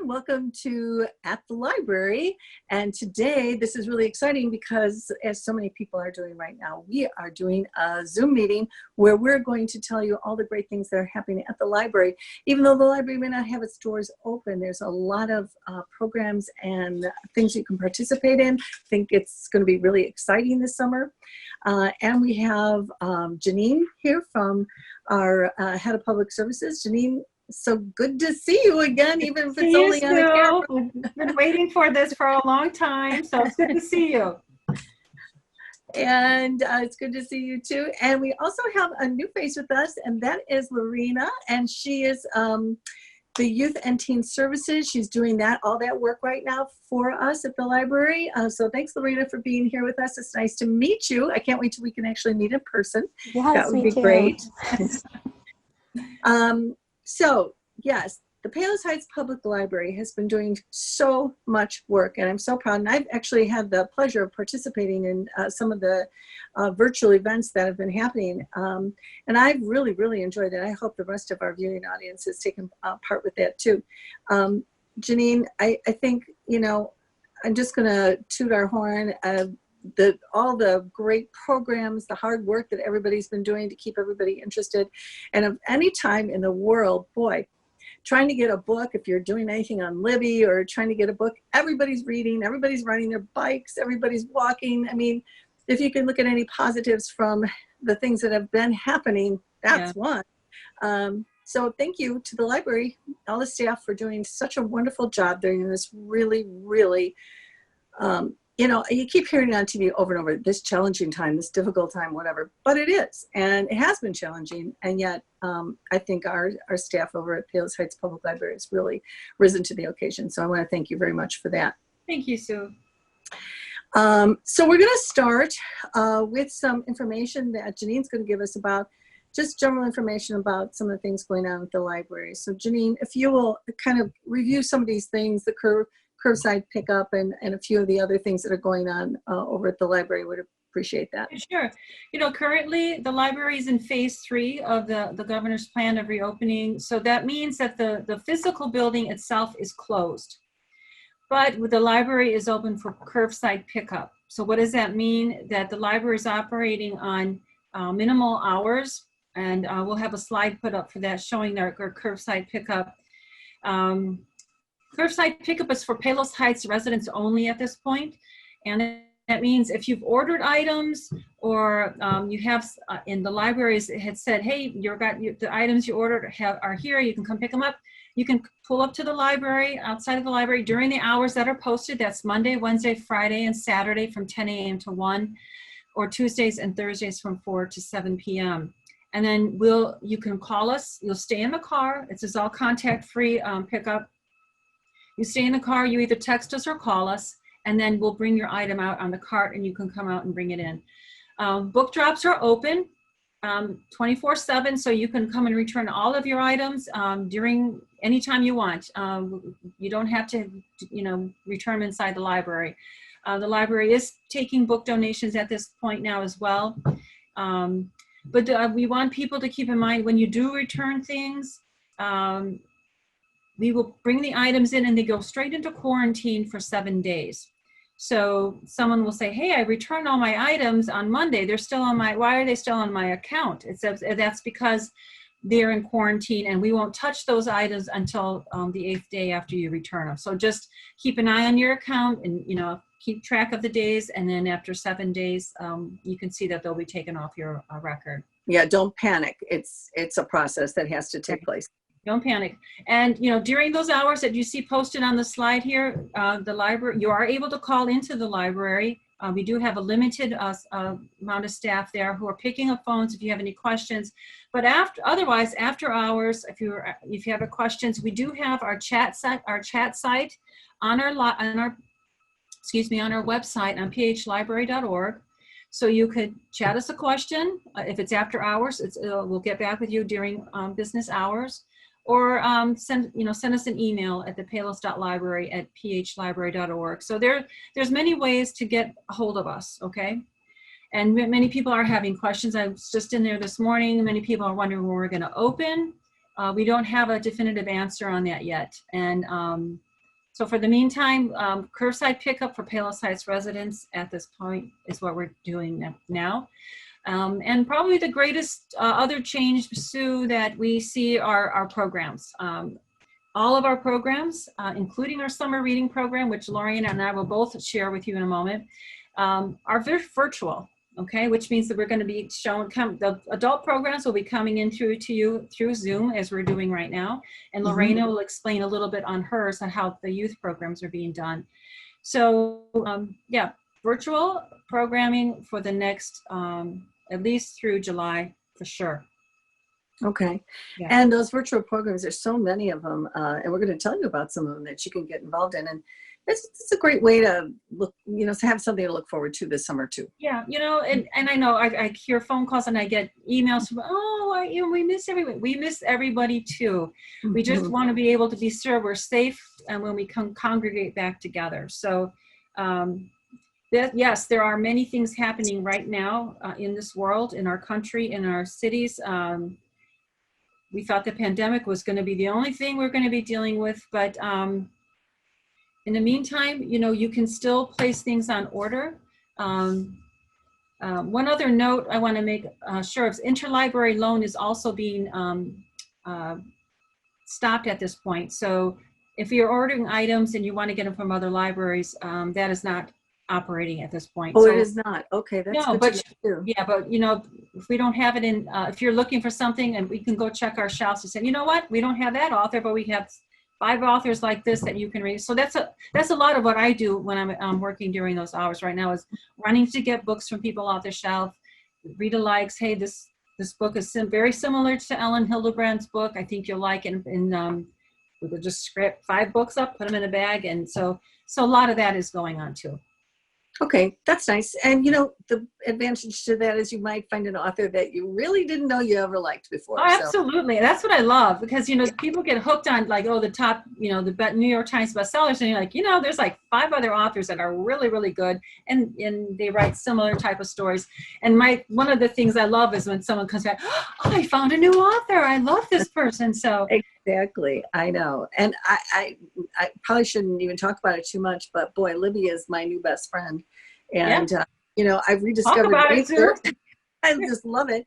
everyone. Welcome to At the Library. And today, this is really exciting because, as so many people are doing right now, we are doing a Zoom meeting where we're going to tell you all the great things that are happening at the library. Even though the library may not have its doors open, there's a lot of programs and things you can participate in. I think it's going to be really exciting this summer. And we have Janine here from our Head of Public Services. Janine, so good to see you again, even if it's only on a camera. I've been waiting for this for a long time, so it's good to see you. And it's good to see you too. And we also have a new face with us, and that is Lorena, and she is the Youth and Teen Services. She's doing all that work right now for us at the library. So thanks, Lorena, for being here with us. It's nice to meet you. I can't wait till we can actually meet in person. Yes, that would be great. So yes, the Palos Heights Public Library has been doing so much work, and I'm so proud. And I've actually had the pleasure of participating in some of the virtual events that have been happening. And I've really, really enjoyed it. I hope the rest of our viewing audience has taken part with that too. Janine, I think, I'm just going to toot our horn. All the great programs, the hard work that everybody's been doing to keep everybody interested. And of any time in the world, boy, trying to get a book, if you're doing anything on Libby or trying to get a book, everybody's reading, everybody's riding their bikes, everybody's walking. I mean, if you can look at any positives from the things that have been happening, that's one. So thank you to the library, all the staff, for doing such a wonderful job during this really, really, you keep hearing on TV over and over, this challenging time, this difficult time, whatever, but it is, and it has been challenging, and yet I think our staff over at Palos Heights Public Library has really risen to the occasion, so I want to thank you very much for that. Thank you, Sue. So we're going to start with some information that Janine's going to give us about just general information about some of the things going on at the library. So Janine, if you will kind of review some of these things, the curbside pickup and a few of the other things that are going on over at the library, would appreciate that. Sure. Currently the library is in phase 3 of the governor's plan of reopening. So that means that the physical building itself is closed, but the library is open for curbside pickup. So what does that mean? That the library is operating on minimal hours, and we'll have a slide put up for that showing our curbside pickup. Curbside pickup is for Palos Heights residents only at this point, and that means if you've ordered items or you have in the libraries it had said, hey, the items you ordered are here, you can come pick them up. You can pull up to the library, outside of the library, during the hours that are posted. That's Monday, Wednesday, Friday, and Saturday from 10 a.m. to 1, or Tuesdays and Thursdays from 4 to 7 p.m. And then you can call us. You'll stay in the car. It's all contact-free pickup. You stay in the car, you either text us or call us, and then we'll bring your item out on the cart and you can come out and bring it in. Book drops are open 24/7, so you can come and return all of your items during any time you want. You don't have to, return them inside the library. The library is taking book donations at this point now as well. But we want people to keep in mind, when you do return things, we will bring the items in and they go straight into quarantine for 7 days. So someone will say, hey, I returned all my items on Monday. They're still on why are they still on my account? That's because they're in quarantine, and we won't touch those items until the 8th day after you return them. So just keep an eye on your account and, keep track of the days. And then after 7 days, you can see that they'll be taken off your record. Yeah, don't panic. It's a process that has to take place. Don't panic. And, during those hours that you see posted on the slide here, the library, you are able to call into the library. We do have a limited amount of staff there who are picking up phones if you have any questions. But otherwise, after hours, if you have questions, we do have our chat site on our website on phlibrary.org. So you could chat us a question. If it's after hours, we'll get back with you during business hours. Or send us an email at thepalos.library@phlibrary.org. So there's many ways to get a hold of us, okay? And many people are having questions. I was just in there this morning. Many people are wondering when we're going to open. We don't have a definitive answer on that yet. And So for the meantime, curbside pickup for Palos Heights residents at this point is what we're doing now. And probably the greatest other change, Sue, that we see are our programs. All of our programs, including our summer reading program, which Lorian and I will both share with you in a moment, are virtual, okay? Which means that we're going to be showing, the adult programs will be coming in to you through Zoom, as we're doing right now. And Lorena will explain a little bit on hers on how the youth programs are being done. So yeah, virtual programming for the next, at least through July, for sure. Okay. Yeah. And those virtual programs, there's so many of them, and we're going to tell you about some of them that you can get involved in. And it's a great way to look, you know, to have something to look forward to this summer too. Yeah, you know, and I know I hear phone calls and I get emails from, oh, you know, we miss everybody. We miss everybody too. We just want to be able to be sure we're safe and when we congregate back together. So yes, there are many things happening right now in this world, in our country, in our cities. We thought the pandemic was going to be the only thing we're going to be dealing with, but in the meantime, you know, you can still place things on order. One other note I want to make sure of: interlibrary loan is also being stopped at this point. So if you're ordering items and you want to get them from other libraries, that is not operating at this point. Oh, so, it is not. Okay, that's no, good but to know too. yeah, but you know, if we don't have it in, if you're looking for something, and we can go check our shelves and say, you know what, we don't have that author, but we have 5 authors like this that you can read. So that's a lot of what I do when I'm working during those hours right now, is running to get books from people off the shelf, read alikes. Hey, this book is very similar to Ellen Hildebrand's book. I think you'll like it. And we would just scrap 5 books up, put them in a bag, and so a lot of that is going on too. Okay, that's nice. And you know, the advantage to that is you might find an author that you really didn't know you ever liked before. Oh, absolutely. So. That's what I love, because, you know, people get hooked on like, oh, the top, you know, the New York Times bestsellers, and you're like, you know, there's like 5 other authors that are really, really good, and they write similar type of stories. And one of the things I love is when someone comes back, oh, I found a new author. I love this person. So exactly, I know. And I probably shouldn't even talk about it too much, but boy, Libby is my new best friend. And, you know, I've rediscovered nature. I just love it.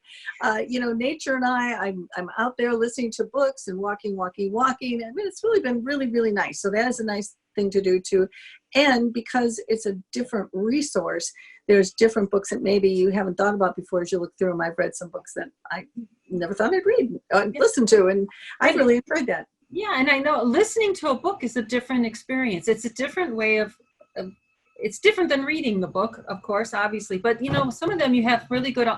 You know, nature and I'm out there listening to books and walking. I mean, it's really been really, really nice. So that is a nice thing to do too. And because it's a different resource, there's different books that maybe you haven't thought about before as you look through them. I've read some books that I never thought I'd read, listen to, and I really enjoyed that. Yeah, and I know listening to a book is a different experience. It's a different way of it's different than reading the book, of course, obviously, but you know, some of them you have really good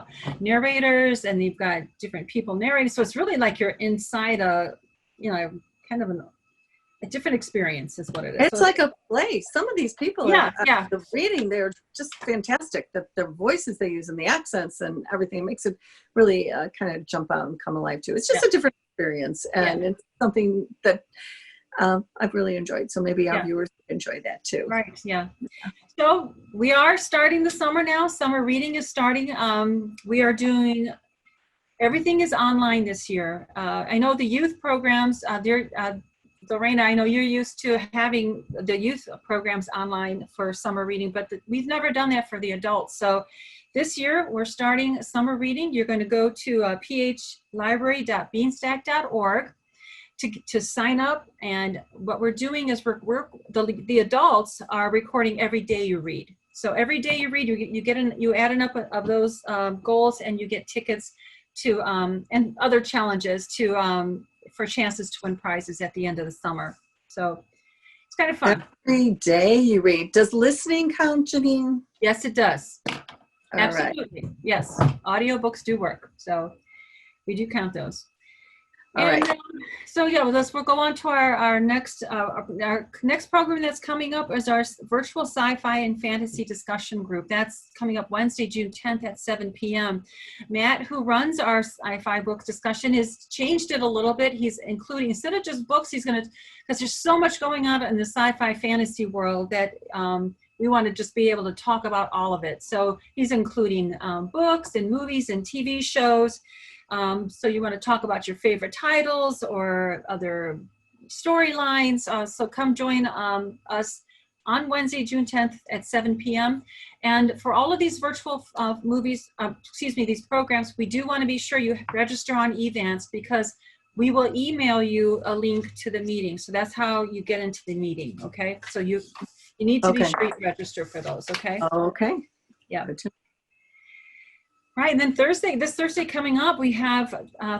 narrators, and you've got different people narrating, so it's really like you're inside a, you know, kind of a different experience is what it is. It's so like a play. Some of these people the reading, they're just fantastic. The voices they use and the accents and everything makes it really kind of jump out and come alive too. It's just a different experience, and it's something that I've really enjoyed. So maybe our viewers enjoy that too. Right. Yeah. So we are starting the summer now. Summer reading is starting. We are doing, everything is online this year. I know the youth programs, Lorena, I know you're used to having the youth programs online for summer reading, but we've never done that for the adults. So this year we're starting summer reading. You're going to go to phlibrary.beanstack.org to sign up, and what we're doing is the adults are recording every day you read. So every day you read, you add enough of those goals, and you get tickets to and other challenges for chances to win prizes at the end of the summer. So it's kind of fun. Every day you read. Does listening count, Janine? Yes, it does. All absolutely. Right. Yes, audiobooks do work, so we do count those. All right. So yeah, we'll go on to our next program that's coming up is our virtual sci-fi and fantasy discussion group. That's coming up Wednesday, June 10th at 7 p.m. Matt, who runs our sci-fi book discussion, has changed it a little bit. He's including, instead of just books, because there's so much going on in the sci-fi fantasy world that we want to just be able to talk about all of it. So he's including books and movies and TV shows. So you want to talk about your favorite titles or other storylines. So come join us on Wednesday, June 10th at 7 p.m. And for all of these virtual these programs, we do want to be sure you register on Events, because we will email you a link to the meeting. So that's how you get into the meeting, okay? So you need to be sure you register for those, okay? Okay. Yeah. Right, and then this Thursday coming up, we have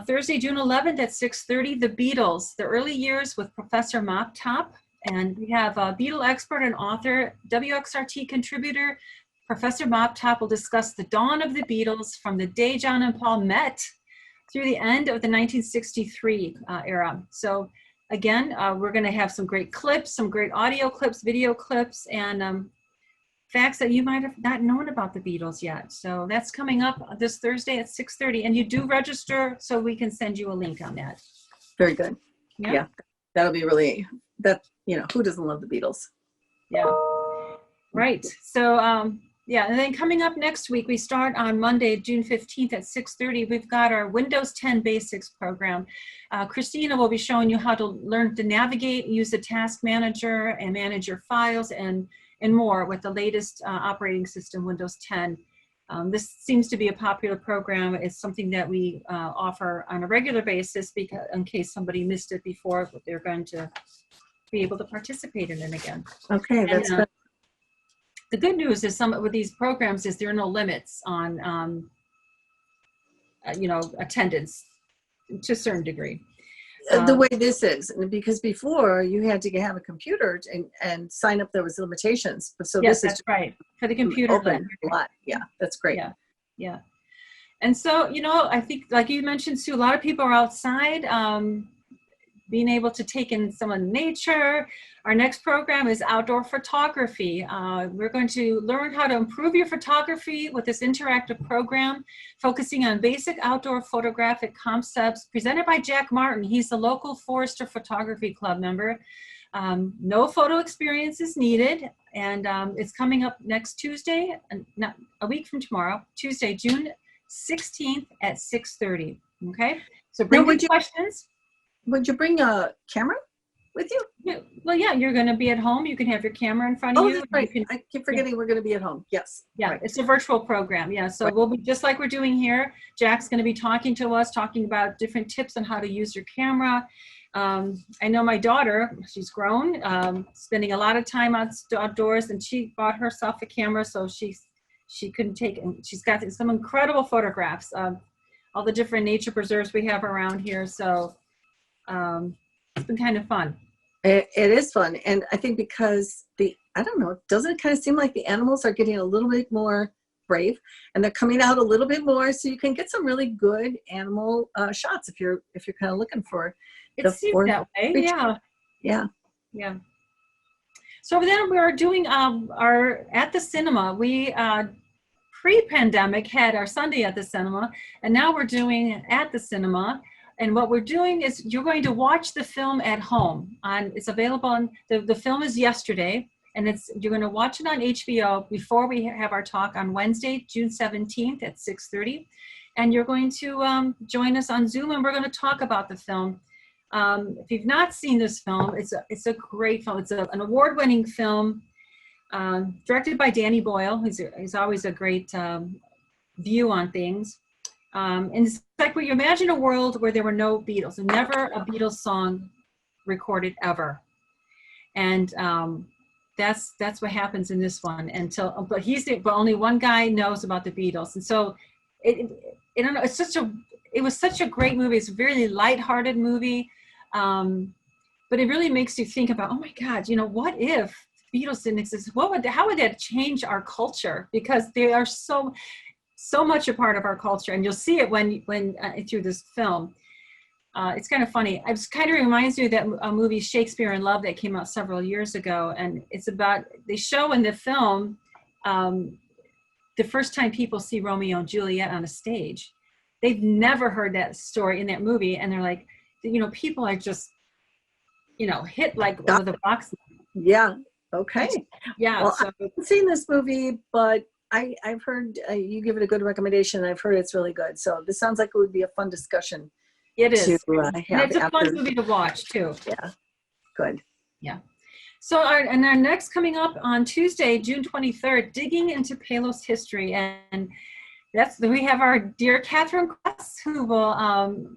Thursday, June 11th at 6:30, The Beatles, The Early Years with Professor Mop Top. And we have a Beatle expert and author, WXRT contributor, Professor Mop Top will discuss the dawn of the Beatles from the day John and Paul met through the end of the 1963 era. So again, we're gonna have some great clips, some great audio clips, video clips, and facts that you might have not known about the Beatles yet. So that's coming up this Thursday at 6:30, and you do register so we can send you a link on that. Very good. Yeah. That'll be really, who doesn't love the Beatles? Yeah, right. So, and then coming up next week, we start on Monday, June 15th at 6:30. We've got our Windows 10 Basics program. Christina will be showing you how to learn to navigate, use the task manager, and manage your files, and more with the latest operating system, Windows 10. This seems to be a popular program. It's something that we offer on a regular basis, because in case somebody missed it before, they're going to be able to participate in it again. Okay, that's good. The good news is with these programs is there are no limits on, attendance to a certain degree. The way this is, because before you had to have a computer and sign up, there was limitations. So yes, this that's right. For the computer. Open a lot. Yeah, that's great. Yeah. And so, I think, like you mentioned, Sue, a lot of people are outside, being able to take in some of nature. Our next program is outdoor photography. We're going to learn how to improve your photography with this interactive program, focusing on basic outdoor photographic concepts, presented by Jack Martin. He's the local Forester Photography Club member. No photo experience is needed, and it's coming up next Tuesday, not a week from tomorrow, Tuesday, June 16th at 6:30. Okay, so bring your questions. Would you bring a camera with you? Yeah. Well, yeah, you're going to be at home. You can have your camera in front of you. That's right. I keep forgetting we're going to be at home. Yes. Yeah, right. It's a virtual program. Yeah, so we'll be just like we're doing here. Jack's going to be talking to us, talking about different tips on how to use your camera. I know my daughter, she's grown, spending a lot of time outdoors, and she bought herself a camera, so she couldn't take, and she's got some incredible photographs of all the different nature preserves we have around here. So it's been kind of fun. It is fun. And I think because doesn't it kind of seem like the animals are getting a little bit more brave, and they're coming out a little bit more, so you can get some really good animal shots if you're kind of looking for it seems that way. Yeah. So then we're doing our at the cinema. We pre-pandemic had our Sunday at the cinema, and now we're doing at the cinema. And what we're doing is you're going to watch the film at home. It's available on the film is yesterday, and you're going to watch it on HBO before we have our talk on Wednesday, June 17th at 6:30. And you're going to join us on Zoom, and we're going to talk about the film. If you've not seen this film, it's a great film. It's an award-winning film, directed by Danny Boyle. He's always a great view on things. And it's like where you imagine a world where there were no Beatles, and never a Beatles song recorded ever. And that's what happens in this one. But only one guy knows about the Beatles, and so it was such a great movie. It's a really lighthearted movie, but it really makes you think about, oh my God, what if Beatles didn't exist? How would that change our culture? Because they are so much a part of our culture, and you'll see it when through this film. It's kind of funny. It kind of reminds me of that movie Shakespeare in Love that came out several years ago, and it's about, they show in the film the first time people see Romeo and Juliet on a stage. They've never heard that story in that movie, and they're like, people are just hit like with a box. Yeah. Okay. Yeah. Well, I haven't seen this movie, but I've heard you give it a good recommendation. I've heard it's really good. So this sounds like it would be a fun discussion. It is. And it's a fun movie to watch too. Yeah. Good. Yeah. So our next coming up on Tuesday, June 23rd, digging into Palos history. And we have our dear Catherine Quest, who will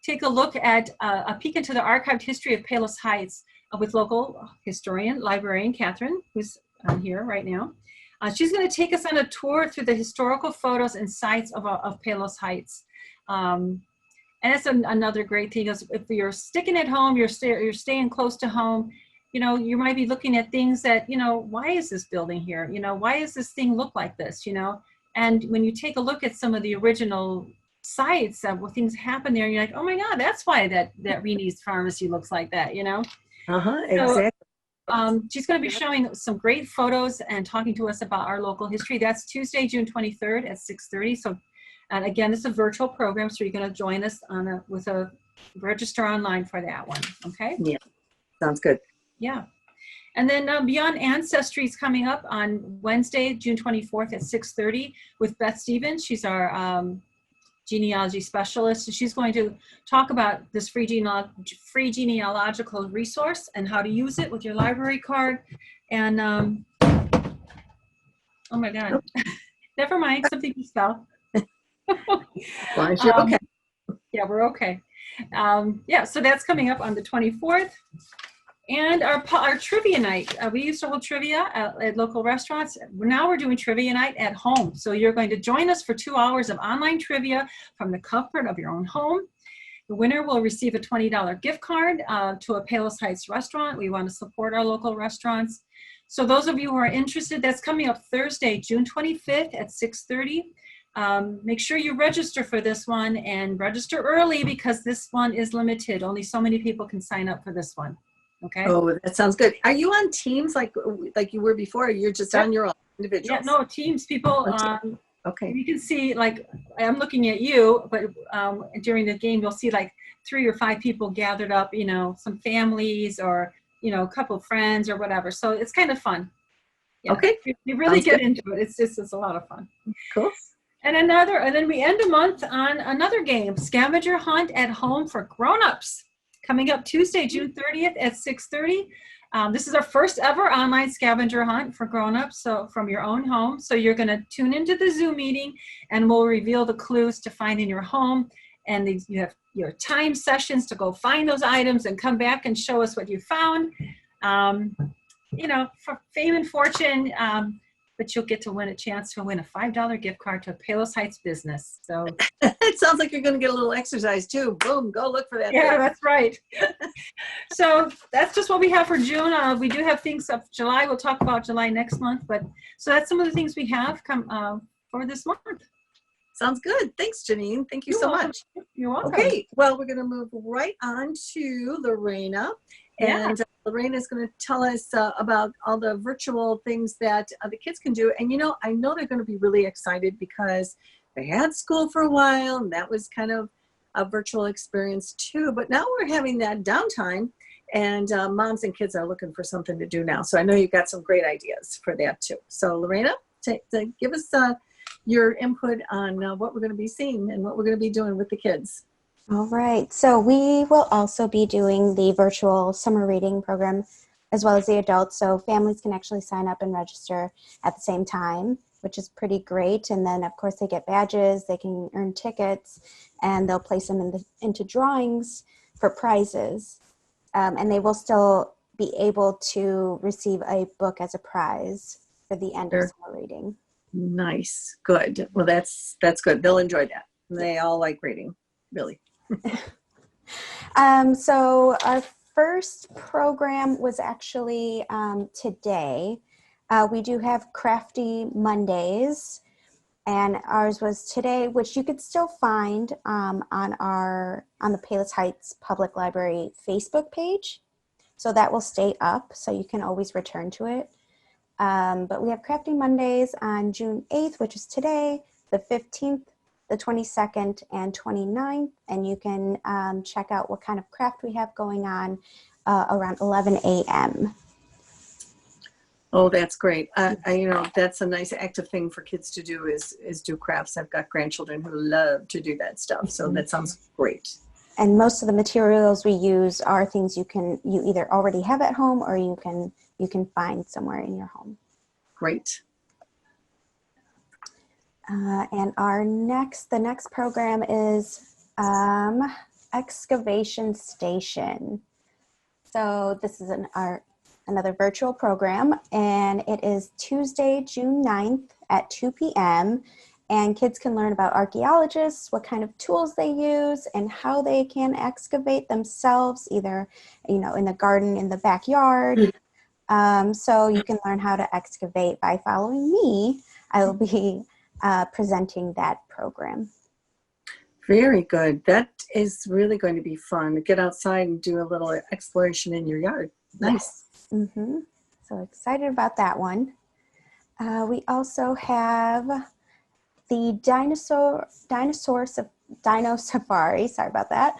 take a look at a peek into the archived history of Palos Heights with local librarian Catherine, who's here right now. She's going to take us on a tour through the historical photos and sites of Palos Heights. And that's another great thing, is if you're sticking at home, you're staying close to home, you might be looking at things that, why is this building here? Why does this thing look like this? And when you take a look at some of the original sites where things happen there, you're like, oh my God, that's why that Reni's Pharmacy looks like that, Exactly. She's going to be showing some great photos and talking to us about our local history. That's Tuesday, June 23rd at 6:30. So, and again, it's a virtual program, so you're going to join us with a register online for that one. Okay. Yeah. Sounds good. Yeah. And then Beyond Ancestry is coming up on Wednesday, June 24th at 6:30 with Beth Stevens. She's our genealogy specialist. So she's going to talk about this free genealogical resource and how to use it with your library card. And oh my God, never mind, something to spell. As long as you're okay. Yeah, we're okay. Yeah, so that's coming up on the 24th. And our trivia night, we used to hold trivia at local restaurants. Now we're doing trivia night at home. So you're going to join us for 2 hours of online trivia from the comfort of your own home. The winner will receive a $20 gift card to a Palos Heights restaurant. We want to support our local restaurants. So those of you who are interested, that's coming up Thursday, June 25th at 6:30. Make sure you register for this one, and register early because this one is limited. Only so many people can sign up for this one. Okay. Oh, that sounds good. Are you on Teams like you were before? Or you're just on your own, individuals? Yeah, no, Teams people. Okay. You can see, like, I'm looking at you, but during the game, you'll see like 3 or 5 people gathered up, some families or, a couple of friends or whatever. So it's kind of fun. Yeah. Okay. You really Sounds get good. into it. It's a lot of fun. Cool. And then we end the month on another game, Scavenger Hunt at Home for Grown-ups. Coming up Tuesday, June 30th at 6:30. This is our first ever online scavenger hunt for grown-ups, so from your own home. So you're going to tune into the Zoom meeting, and we'll reveal the clues to find in your home. And you have your time sessions to go find those items and come back and show us what you found. For fame and fortune, but you'll get to win a chance to win a $5 gift card to a Palos Heights business. So It sounds like you're going to get a little exercise too. Boom, go look for that. yeah, thing. that's right. So that's just what we have for June. We do have things of July. We'll talk about July next month. But so that's some of the things we have for this month. Sounds good. Thanks, Janine. Thank you so much. You're welcome. Okay, well, we're going to move right on to Lorena. And Lorena is going to tell us about all the virtual things that the kids can do. And, I know they're going to be really excited because they had school for a while, and that was kind of a virtual experience too. But now we're having that downtime, and moms and kids are looking for something to do now. So I know you've got some great ideas for that too. So Lorena, give us your input on what we're going to be seeing and what we're going to be doing with the kids. All right, so we will also be doing the virtual summer reading program as well as the adults, so families can actually sign up and register at the same time, which is pretty great. And then of course they get badges, they can earn tickets, and they'll place them into drawings for prizes. And they will still be able to receive a book as a prize for the end of summer reading. Nice, good. Well, that's good. They'll enjoy that. They all like reading, really. So our first program was actually today. We do have Crafty Mondays, and ours was today, which you could still find on the Palos Heights Public Library Facebook page. So that will stay up, so you can always return to it. But we have Crafty Mondays on June 8th, which is today, the 15th, the 22nd, and 29th, and you can check out what kind of craft we have going on around 11 a.m. Oh, that's great. That's a nice active thing for kids to do is do crafts. I've got grandchildren who love to do that stuff, so that sounds great. And most of the materials we use are things you either already have at home or you can find somewhere in your home. Great. And the next program is Excavation Station. So this is another virtual program, and it is Tuesday, June 9th at 2 p.m. And kids can learn about archaeologists, what kind of tools they use, and how they can excavate themselves, either, in the garden, in the backyard. So you can learn how to excavate by following me. I will be presenting that program. Very good. That is really going to be fun. Get outside and do a little exploration in your yard. Nice. Yes. Mm-hmm. So excited about that one. We also have the Dino Safari. Sorry about that.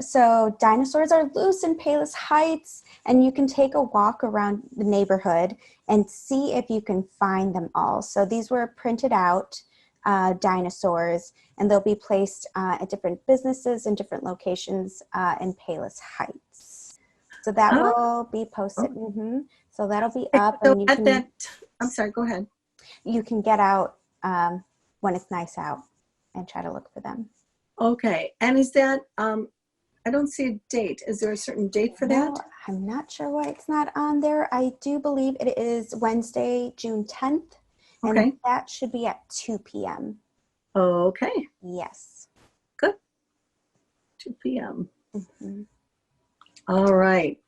So dinosaurs are loose in Palos Heights, and you can take a walk around the neighborhood and see if you can find them all. So these were printed out dinosaurs, and they'll be placed at different businesses and different locations in Palos Heights. So that will be posted. Mm-hmm. So that'll be up. So and you I'm sorry, go ahead. You can get out when it's nice out and try to look for them. Okay. And is that, I don't see a date. Is there a certain date for that? No, I'm not sure why it's not on there. I do believe it is Wednesday, June 10th. Okay. And that should be at 2 p.m. Okay. Yes. Good. 2 p.m. Mm-hmm. All right.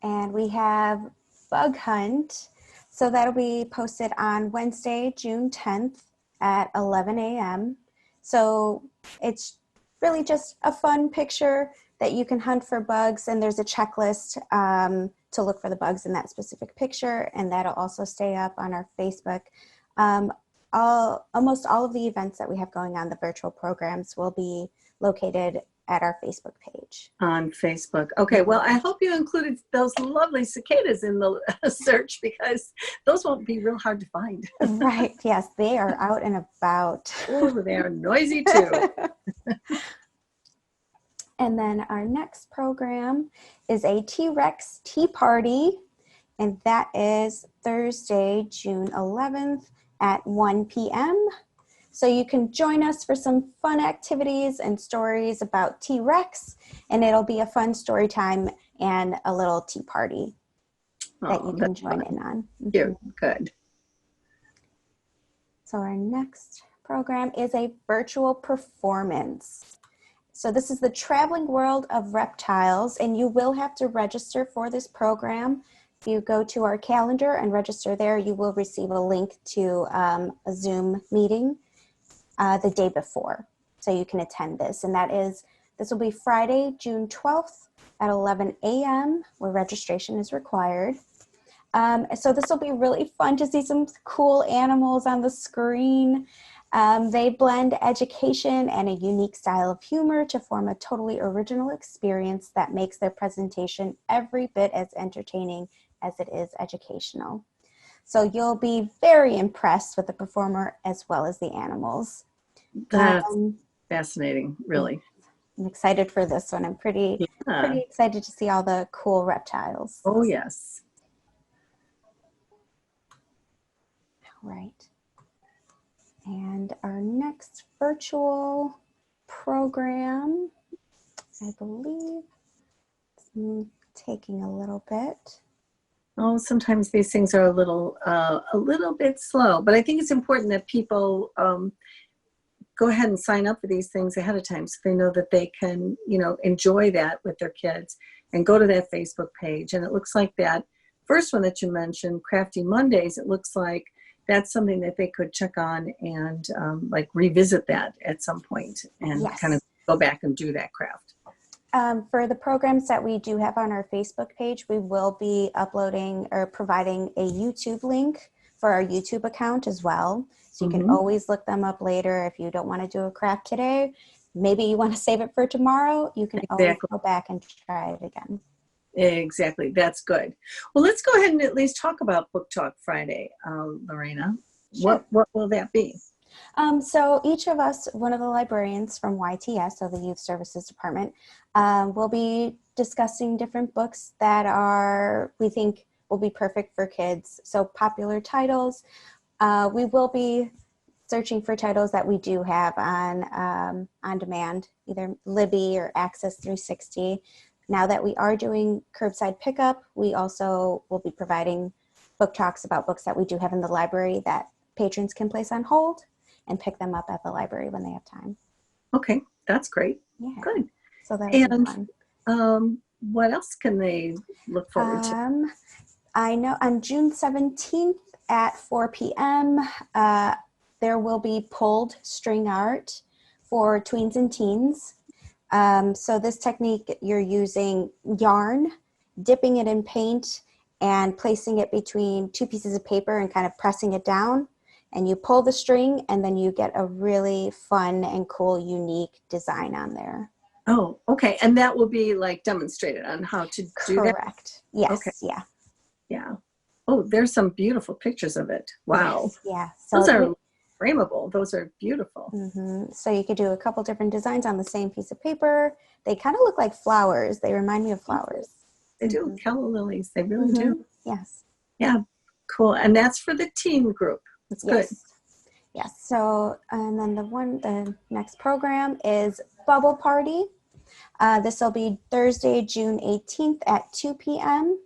And we have Bug Hunt. So that'll be posted on Wednesday, June 10th at 11 a.m. So it's really just a fun picture that you can hunt for bugs, and there's a checklist to look for the bugs in that specific picture, and that'll also stay up on our Facebook. Almost all of the events that we have going on, the virtual programs, will be located at our Facebook page. On Facebook. Okay, well, I hope you included those lovely cicadas in the search, because those won't be real hard to find. Right, yes, they are out and about. Oh, they are noisy too. And then our next program is a TRex Tea Party, and that is Thursday, June 11th at 1 p.m. So you can join us for some fun activities and stories about T-Rex, and it'll be a fun story time and a little tea party that you can join in on. Cute. Good. So our next program is a virtual performance. So this is the Traveling World of Reptiles, and you will have to register for this program. If you go to our calendar and register there, you will receive a link to a Zoom meeting the day before, so you can attend this. And this will be Friday, June 12th at 11 a.m. where registration is required. So this will be really fun to see some cool animals on the screen. They blend education and a unique style of humor to form a totally original experience that makes their presentation every bit as entertaining as it is educational. So you'll be very impressed with the performer as well as the animals. That's fascinating, really. I'm excited for this one. I'm pretty excited to see all the cool reptiles. Oh, yes. All right. And our next virtual program, I believe, it's taking a little bit. Oh, sometimes these things are a little bit slow, but I think it's important that people go ahead and sign up for these things ahead of time, so they know that they can, enjoy that with their kids, and go to that Facebook page. And it looks like that first one that you mentioned, Crafty Mondays, it looks like that's something that they could check on and like revisit that at some point and kind of go back and do that craft. For the programs that we do have on our Facebook page, we will be uploading or providing a YouTube link for our YouTube account as well. So you can always look them up later if you don't want to do a craft today. Maybe you want to save it for tomorrow. You can always go back and try it again. Exactly. That's good. Well, let's go ahead and at least talk about Book Talk Friday, Lorena. Sure. What will that be? So each of us, one of the librarians from YTS, so the Youth Services Department, will be discussing different books that we think will be perfect for kids. So popular titles. We will be searching for titles that we do have on demand, either Libby or Access 360. Now that we are doing curbside pickup, we also will be providing book talks about books that we do have in the library that patrons can place on hold and pick them up at the library when they have time. Okay, that's great. Yeah. Good. So that'll be And fun. what else can they look forward to? I know on June 17th at 4 p.m., there will be pulled string art for tweens and teens. So this technique, you're using yarn, dipping it in paint, and placing it between two pieces of paper and kind of pressing it down. And you pull the string, and then you get a really fun and cool, unique design on there. Oh, okay. And that will be like demonstrated on how to do that? Correct. Yes. Okay. Yeah. Yeah. Oh, there's some beautiful pictures of it. Wow. Yes, yeah. So Those are frameable. Those are beautiful. So you could do a couple different designs on the same piece of paper. They kind of look like flowers. They remind me of flowers. They do. Calla lilies. They really do. Yes. Yeah. Cool. And that's for the teen group. That's good. Yes. So, and then the next program is Bubble Party. This will be Thursday, June 18th at 2 p.m.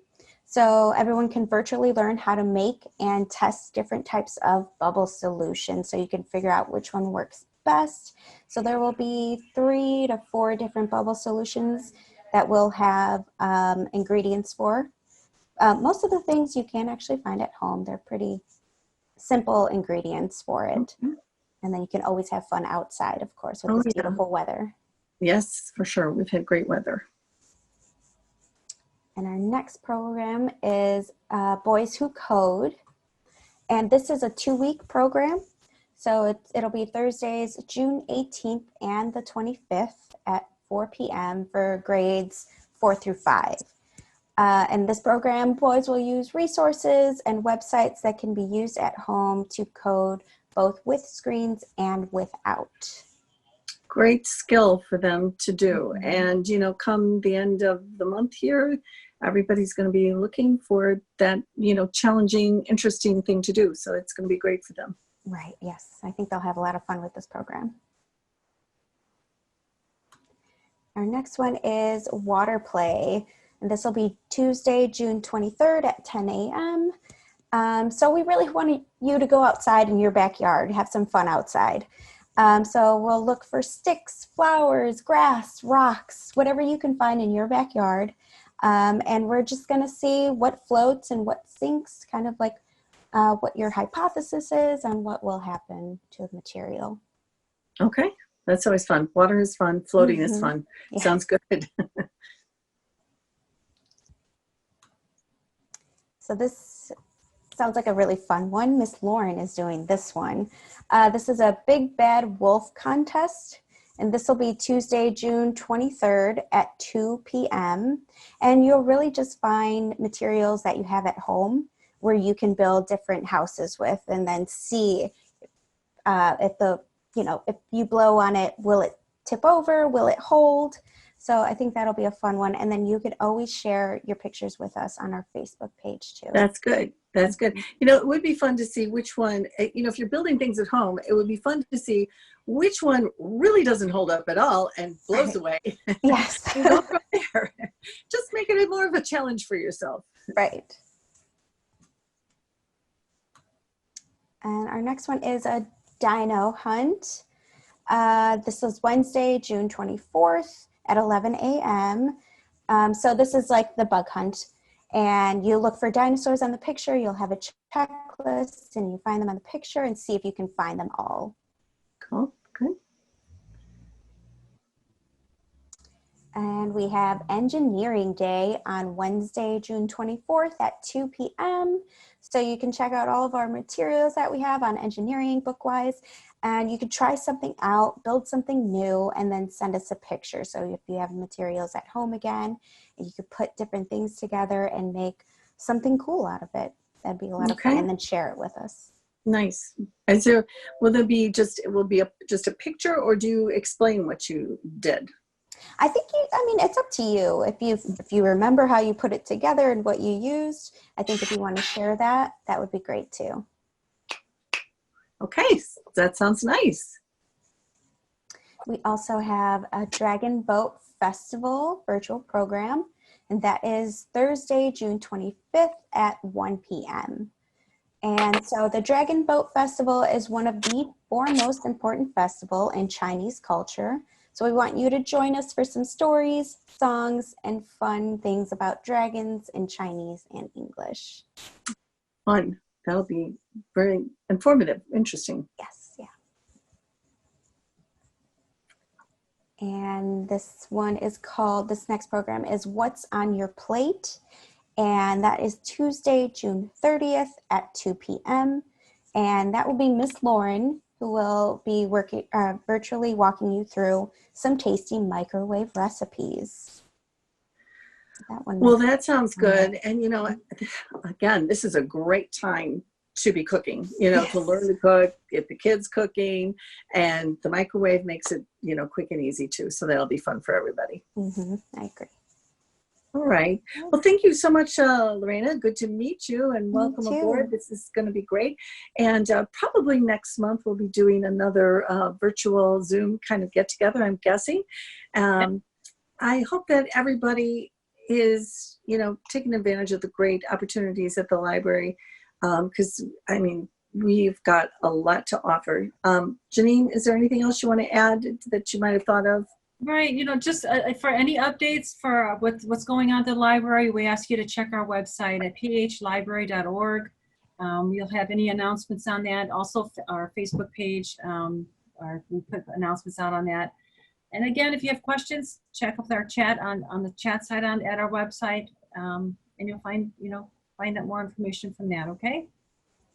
So everyone can virtually learn how to make and test different types of bubble solutions so you can figure out which one works best. So there will be 3 to 4 different bubble solutions that we'll have ingredients for. Most of the things you can actually find at home. They're pretty simple ingredients for it. And then you can always have fun outside, of course, with this beautiful weather. Yes, for sure. We've had great weather. And our next program is Boys Who Code. And this is a 2-week program. So it'll be Thursdays, June 18th and the 25th at 4 p.m. for grades 4 through 5. In this program, boys will use resources and websites that can be used at home to code both with screens and without. Great skill for them to do. And, you know, come the end of the month here, everybody's going to be looking for that, you know, challenging, interesting thing to do. So it's going to be great for them. Right. Yes. I think they'll have a lot of fun with this program. Our next one is Water Play. And this will be Tuesday, June 23rd at 10 a.m. So we really want you to go outside in your backyard, have some fun outside. So we'll look for sticks, flowers, grass, rocks, whatever you can find in your backyard. And we're just going to see what floats and what sinks, kind of like what your hypothesis is on what will happen to the material. Okay. That's always fun. Water is fun. Floating is fun. Yeah. Sounds good. So this sounds like a really fun one. Miss Lauren is doing this one. This is a Big Bad Wolf contest, and this will be Tuesday, June 23rd at 2 p.m. And you'll really just find materials that you have at home where you can build different houses with, and then see if you blow on it, will it tip over? Will it hold? So I think that'll be a fun one. And then you could always share your pictures with us on our Facebook page too. That's good. That's good. You know, it would be fun to see which one, you know, if you're building things at home, it would be fun to see which one really doesn't hold up at all and blows away. Yes. And go from there. Just make it more of a challenge for yourself. Right. And our next one is a Dyno Hunt. This is Wednesday, June 24th at 11 a.m. So this is like the bug hunt. And you look for dinosaurs on the picture. You'll have a checklist, and you find them on the picture and see if you can find them all. Cool. Good. And we have Engineering Day on Wednesday, June 24th at 2 p.m. So you can check out all of our materials that we have on engineering book-wise, and you could try something out, build something new, and then send us a picture. So if you have materials at home again, you could put different things together and make something cool out of it. That'd be a lot of fun, and then share it with us. Nice. And so will there be just, it will be just a picture, or do you explain what you did? I think it's up to you. If you remember how you put it together and what you used, I think if you want to share that, that would be great too. Okay, that sounds nice. We also have a Dragon Boat Festival virtual program, and that is Thursday, June 25th at 1 p.m. And so the Dragon Boat Festival is one of the foremost important festival in Chinese culture. So we want you to join us for some stories, songs, and fun things about dragons in Chinese and English. Fun. That'll be very informative, interesting. Yes, yeah. And this next program is What's on Your Plate? And that is Tuesday, June 30th at 2 p.m. And that will be Miss Lauren, who will be virtually walking you through some tasty microwave recipes. Well, that sounds good. And, again, this is a great time to be cooking, Yes. to learn to cook, get the kids cooking, and the microwave makes it, quick and easy too. So that'll be fun for everybody. Mm-hmm. I agree. All right. Well, thank you so much, Lorena. Good to meet you and welcome aboard. This is going to be great. And probably next month we'll be doing another virtual Zoom kind of get together, I'm guessing. I hope that everybody is, taking advantage of the great opportunities at the library. Because, we've got a lot to offer. Janine, is there anything else you want to add that you might have thought of? Right, just for any updates for what's going on at the library, we ask you to check our website at phlibrary.org. We'll have any announcements on that. Also, our Facebook page, we put announcements out on that. And again, if you have questions, check with our chat on the chat site at our website, and you'll find out more information from that. Okay.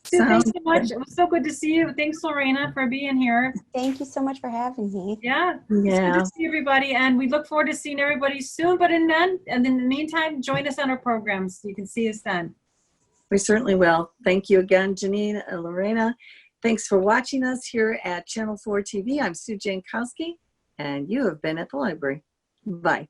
Sue, thanks so much. It was so good to see you. Thanks, Lorena, for being here. Thank you so much for having me. Yeah. It's good to see everybody, and we look forward to seeing everybody soon. But in the meantime, join us on our programs. You can see us then. We certainly will. Thank you again, Janine and Lorena. Thanks for watching us here at Channel 4 TV. I'm Sue Jankowski, and you have been at the library. Bye.